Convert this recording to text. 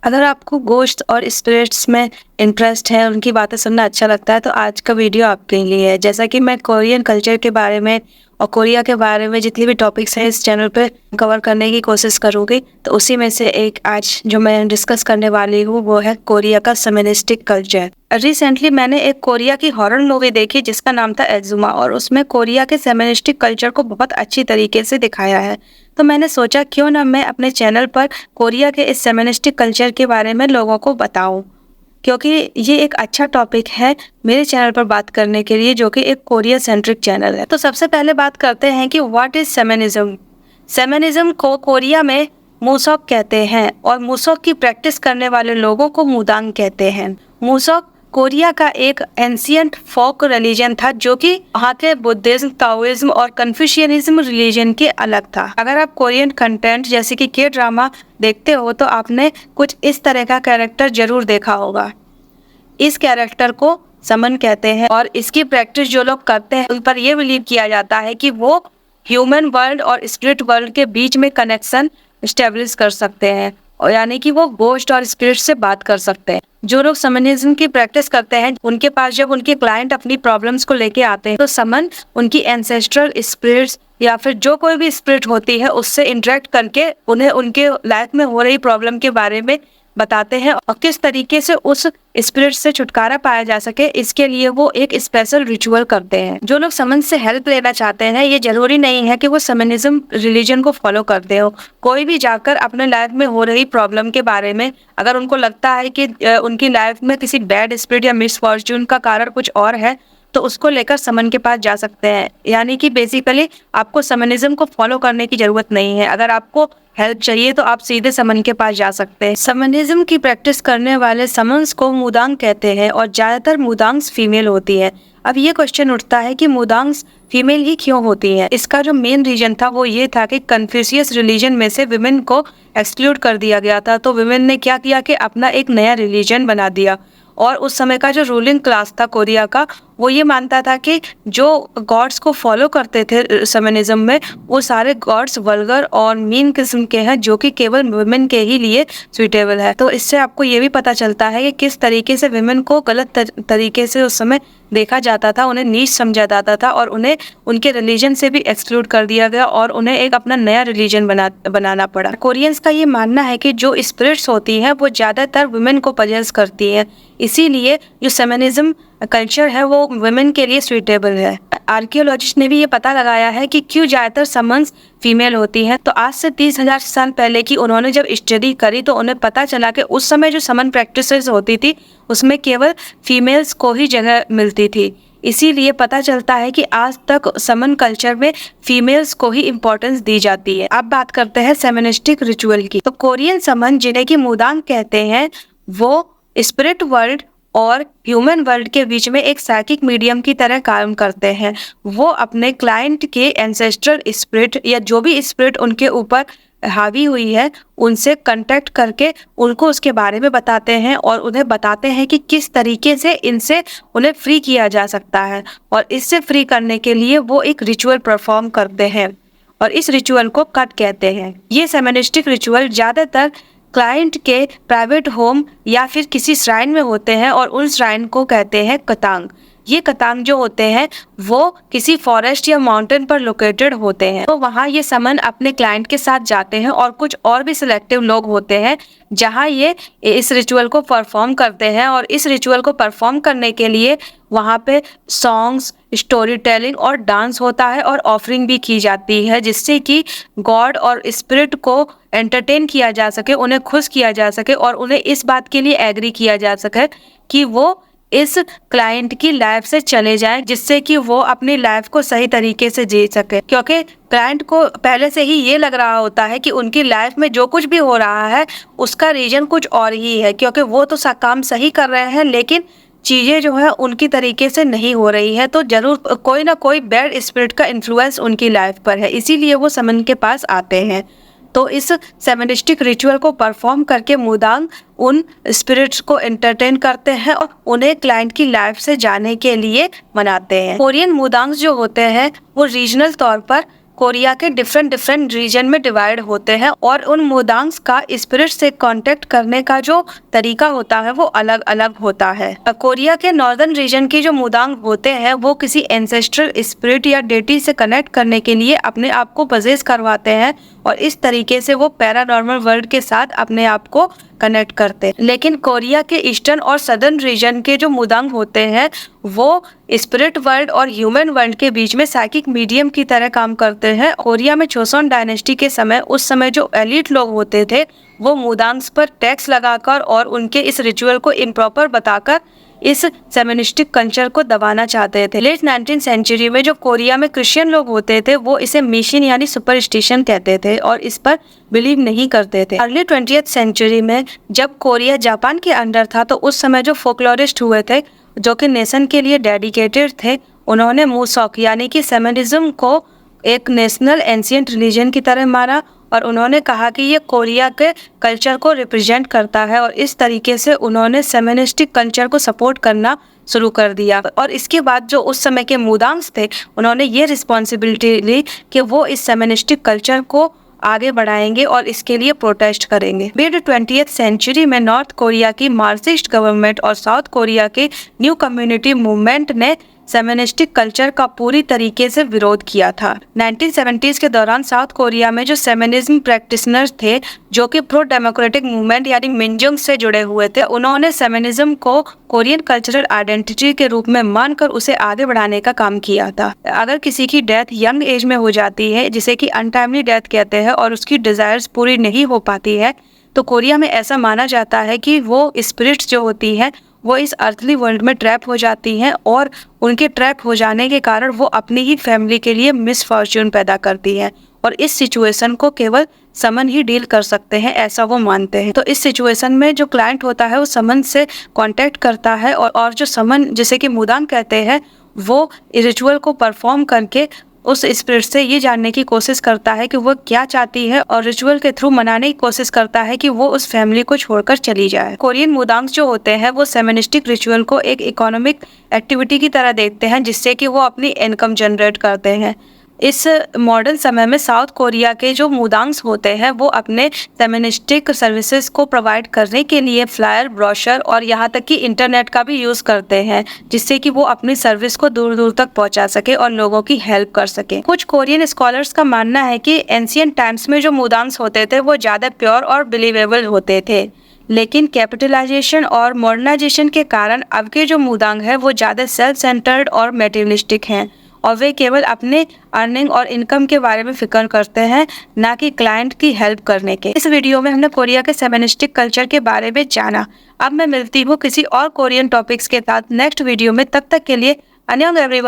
अगर आपको गोश्त और स्पिरिट्स में इंटरेस्ट है, उनकी बातें सुनना अच्छा लगता है, तो आज का वीडियो आपके लिए है। जैसा कि मैं कोरियन कल्चर के बारे में और कोरिया के बारे में जितनी भी टॉपिक्स हैं इस चैनल पे कवर करने की कोशिश करूँगी, तो उसी में से एक आज जो मैं डिस्कस करने वाली हूँ वो है कोरिया का फेमिनिस्टिक कल्चर। रिसेंटली मैंने एक कोरिया की हॉरर मूवी देखी जिसका नाम था एक्जुमा, और उसमें कोरिया के फेमिनिस्टिक कल्चर को बहुत अच्छी तरीके से दिखाया है। तो मैंने सोचा क्यों ना मैं अपने चैनल पर कोरिया के इस फेमिनिस्टिक कल्चर के बारे में लोगों को बताऊं, क्योंकि ये एक अच्छा टॉपिक है मेरे चैनल पर बात करने के लिए, जो कि एक कोरिया सेंट्रिक चैनल है। तो सबसे पहले बात करते हैं कि व्हाट इज फेमिनिज्म। फेमिनिज्म को कोरिया में मूसोक कहते हैं और मूसोक की प्रैक्टिस करने वाले लोगों को मुदांग कहते हैं। मूसोक कोरिया का एक एंशियंट फोक रिलीजन था जो कि वहाँ के बुद्धिज्म, ताओइज्म और कन्फ्यूशियनिज्म रिलीजन के अलग था। अगर आप कोरियन कंटेंट जैसे कि के ड्रामा देखते हो तो आपने कुछ इस तरह का कैरेक्टर जरूर देखा होगा। इस कैरेक्टर को समन कहते हैं और इसकी प्रैक्टिस जो लोग करते हैं उन पर यह बिलीव किया जाता है कि वो ह्यूमन वर्ल्ड और स्पिरिट वर्ल्ड के बीच में कनेक्शन स्टेब्लिश कर सकते हैं, और यानी कि वो गोस्ट और स्पिरिट से बात कर सकते हैं। जो लोग समनिज्म की प्रैक्टिस करते हैं उनके पास जब उनके क्लाइंट अपनी प्रॉब्लम्स को लेके आते हैं तो समन उनकी एंसेस्ट्रल स्पिरिट्स या फिर जो कोई भी स्पिरिट होती है उससे इंटरेक्ट करके उन्हें उनके लाइफ में हो रही प्रॉब्लम के बारे में बताते हैं और किस तरीके से उस स्पिरिट से छुटकारा पाया जा सके, इसके लिए वो एक स्पेशल रिचुअल करते हैं। जो लोग समन से हेल्प लेना चाहते हैं, ये जरूरी नहीं है कि वो समनिज्म रिलीजन को फॉलो करते हो। कोई भी जाकर अपने लाइफ में हो रही प्रॉब्लम के बारे में अगर उनको लगता है कि उनकी लाइफ में किसी बैड स्पिरिट या मिसफॉर्च्यून का कारण कुछ और है तो उसको लेकर समन के पास जा सकते हैं। यानी कि बेसिकली आपको समनिज्म को फॉलो करने की जरूरत नहीं है। अगर आपको हेल्प चाहिए तो आप सीधे समन के पास जा सकते हैं। समनिज्म की प्रैक्टिस करने वाले समन्स को मुदांग कहते हैं और ज्यादातर मुदांग्स फीमेल होती है। अब ये क्वेश्चन उठता है कि मुदांग्स फीमेल ही क्यों होती हैं? इसका जो मेन रीजन था वो ये था कि कन्फ्यूशियस रिलीजन में से विमेन को एक्सक्लूड कर दिया गया था। तो विमेन ने क्या किया कि अपना एक नया रिलीजन बना दिया, और उस समय का जो रूलिंग क्लास था कोरिया का वो ये मानता था कि जो गॉड्स को फॉलो करते थे शैमनिज्म में वो सारे गॉड्स वल्गर और मीन किस्म के हैं जो कि केवल वुमेन के ही लिए सुइटेबल है। तो इससे आपको ये भी पता चलता है कि किस तरीके से वुमेन को गलत तरीके से उस समय देखा जाता था, उन्हें नीच समझा जाता था और उन्हें उनके रिलीजन से भी एक्सक्लूड कर दिया गया और उन्हें एक अपना नया रिलीजन बनाना पड़ा। कोरियंस का ये मानना है कि जो स्पिरिट्स होती हैं वो ज़्यादातर वुमेन को पजेस करती हैं, इसीलिए जो फेमिनिज्म कल्चर है वो वुमेन के लिए सुइटेबल है। आर्कियोलॉजिस्ट ने भी ये पता लगाया है कि क्यों ज़्यादातर समन्स फीमेल होती हैं। तो आज से 30,000 साल पहले की उन्होंने जब स्टडी करी तो उन्हें पता चला कि उस समय जो समन प्रैक्टिसेस होती थी उसमें केवल फीमेल्स को ही जगह मिलती थी। इसीलिए पता चलता है कि आज तक समन कल्चर में फीमेल्स को ही इम्पोर्टेंस दी जाती है। अब बात करते हैं फेमिनिस्टिक रिचुअल की। तो कोरियन समन जिन्हें कि मुदांग कहते हैं वो स्पिरिट वर्ल्ड और ह्यूमन वर्ल्ड के बीच में एक साइकिक मीडियम की तरह काम करते हैं। वो अपने क्लाइंट के एंसेस्ट्रल स्पिरिट या जो भी स्पिरिट उनके ऊपर हावी हुई है उनसे कांटेक्ट करके उनको उसके बारे में बताते हैं और उन्हें बताते हैं कि किस तरीके से इनसे उन्हें फ्री किया जा सकता है, और इससे फ्री करने के लिए वो एक रिचुअल परफॉर्म करते हैं और इस रिचुअल को कट कहते हैं। ये फेमिनिस्टिक रिचुअल ज़्यादातर क्लाइंट के प्राइवेट होम या फिर किसी श्राइन में होते हैं और उन श्राइन को कहते हैं कतांग। ये कतांग जो होते हैं वो किसी फॉरेस्ट या माउंटेन पर लोकेटेड होते हैं। तो वहाँ ये समन अपने क्लाइंट के साथ जाते हैं और कुछ और भी सिलेक्टिव लोग होते हैं जहाँ ये इस रिचुअल को परफॉर्म करते हैं, और इस रिचुअल को परफॉर्म करने के लिए वहाँ पे सॉन्ग्स, स्टोरी टेलिंग और डांस होता है और ऑफरिंग भी की जाती है जिससे कि गॉड और स्पिरिट को एंटरटेन किया जा सके, उन्हें खुश किया जा सके और उन्हें इस बात के लिए एग्री किया जा सके कि वो इस क्लाइंट की लाइफ से चले जाएं, जिससे कि वो अपनी लाइफ को सही तरीके से जी सके। क्योंकि क्लाइंट को पहले से ही ये लग रहा होता है कि उनकी लाइफ में जो कुछ भी हो रहा है उसका रीजन कुछ और ही है, क्योंकि वो तो काम सही कर रहे हैं लेकिन चीज़ें जो है उनकी तरीके से नहीं हो रही है, तो जरूर कोई ना कोई बैड स्पिरिट का इन्फ्लुएंस उनकी लाइफ पर है, इसीलिए वो समन के पास आते हैं। तो इस फेमिनिस्टिक रिचुअल को परफॉर्म करके मुदांग उन स्पिरिट्स को एंटरटेन करते हैं और उन्हें क्लाइंट की लाइफ से जाने के लिए मनाते हैं। कोरियन मुदांग्स जो होते हैं वो रीजनल तौर पर कोरिया के डिफरेंट डिफरेंट रीजन में डिवाइड होते हैं और उन मुदांग्स का स्पिरिट से कांटेक्ट करने का जो तरीका होता है वो अलग अलग होता है। कोरिया के नॉर्दर्न रीजन के जो मुदांग होते हैं वो किसी एंसेस्ट्रल स्पिरिट या डेटी से कनेक्ट करने के लिए अपने आप को पजेस करवाते हैं और इस तरीके से वो पैरानॉर्मल वर्ल्ड के साथ अपने आप को कनेक्ट करते हैं। लेकिन कोरिया के ईस्टर्न और सदर्न रीजन के जो मुदांग होते हैं वो स्पिरिट वर्ल्ड और ह्यूमन वर्ल्ड के बीच में साइकिक मीडियम की तरह काम करते हैं। कोरिया में जोसेon डायनेस्टी के समय उस समय जो एलिट लोग होते थे वो मुदांग्स पर टैक्स लगाकर और उनके इस रिचुअल को इम्प्रॉपर बताकर इस सेमेनिस्टिक कल्चर को दबाना चाहते थे। लेट 19th सेंचुरी में जो कोरिया में क्रिश्चियन लोग होते थे वो इसे मिशन यानी सुपरस्टिशन कहते थे और इस पर बिलीव नहीं करते थे। अर्ली 20th सेंचुरी में जब कोरिया जापान के अंडर था तो उस समय जो फोकलोरिस्ट हुए थे जो कि नेशन के लिए डेडिकेटेड थे, उन्होंने मूसॉक यानी कि सेमेनिज्म को एक नेशनल एंशिएंट रिलीजन की तरह माना और उन्होंने कहा कि ये कोरिया के कल्चर को रिप्रेजेंट करता है और इस तरीके से उन्होंने सेमेनिस्टिक कल्चर को सपोर्ट करना शुरू कर दिया। और इसके बाद जो उस समय के मुदांग्स थे उन्होंने ये रिस्पॉन्सिबिलिटी ली कि वो इस सेमेनिस्टिक कल्चर को आगे बढ़ाएंगे और इसके लिए प्रोटेस्ट करेंगे। मिड 20th सेंचुरी में नॉर्थ कोरिया की मार्क्सिस्ट गवर्नमेंट और साउथ कोरिया के न्यू कम्युनिटी मूवमेंट ने सेमेनिस्टिक कल्चर का पूरी तरीके से विरोध किया था। 1970s के दौरान साउथ कोरिया में जो सेमेनिज्म प्रैक्टिशनर्स थे जो कि प्रो डेमोक्रेटिक मूवमेंट यानी मिनजुंग से जुड़े हुए थे, उन्होंने सेमेनिज्म को कोरियन कल्चरल आइडेंटिटी के रूप में मानकर उसे आगे बढ़ाने का काम किया था। अगर किसी की डेथ यंग एज में हो जाती है जिसे कि अनटाइमली डेथ कहते हैं और उसकी डिजायर्स पूरी नहीं हो पाती है तो कोरिया में ऐसा माना जाता है कि वो स्पिरिट्स जो होती है वो इस अर्थली वर्ल्ड में ट्रैप हो जाती हैं और उनके ट्रैप हो जाने के कारण वो अपनी ही फैमिली के लिए मिसफॉर्च्यून पैदा करती हैं और इस सिचुएशन को केवल समन ही डील कर सकते हैं, ऐसा वो मानते हैं। तो इस सिचुएशन में जो क्लाइंट होता है वो समन से कांटेक्ट करता है और जो समन जिसे कि मुदांग कहते हैं वो रिचुअल को परफॉर्म करके उस स्पिरिट से ये जानने की कोशिश करता है कि वो क्या चाहती है और रिचुअल के थ्रू मनाने की कोशिश करता है कि वो उस फैमिली को छोड़कर चली जाए। कोरियन मुदांग्स जो होते हैं वो सेमेनिस्टिक रिचुअल को एक इकोनॉमिक एक्टिविटी की तरह देखते हैं जिससे कि वो अपनी इनकम जनरेट करते हैं। इस मॉडर्न समय में साउथ कोरिया के जो मुदांग्स होते हैं वो अपने सेमेनिस्टिक सर्विसेज को प्रोवाइड करने के लिए फ्लायर, ब्रोशर और यहाँ तक कि इंटरनेट का भी यूज़ करते हैं जिससे कि वो अपनी सर्विस को दूर दूर तक पहुँचा सके और लोगों की हेल्प कर सके। कुछ कोरियन स्कॉलर्स का मानना है कि एंशिएंट टाइम्स में जो मुदांग्स होते थे वो ज़्यादा प्योर और बिलीवेबल होते थे, लेकिन कैपिटलाइजेशन और मॉडर्नाइजेशन के कारण अब के जो मुदांग है वो ज़्यादा सेल्फ सेंटर्ड और मेटेरियलिस्टिक हैं और वे केवल अपने अर्निंग और इनकम के बारे में फिक्र करते हैं, ना कि क्लाइंट की हेल्प करने के। इस वीडियो में हमने कोरिया के सेमेनिस्टिक कल्चर के बारे में जाना। अब मैं मिलती हूँ किसी और कोरियन टॉपिक्स के साथ नेक्स्ट वीडियो में। तब तक के लिए अन्यंग एवरीवन।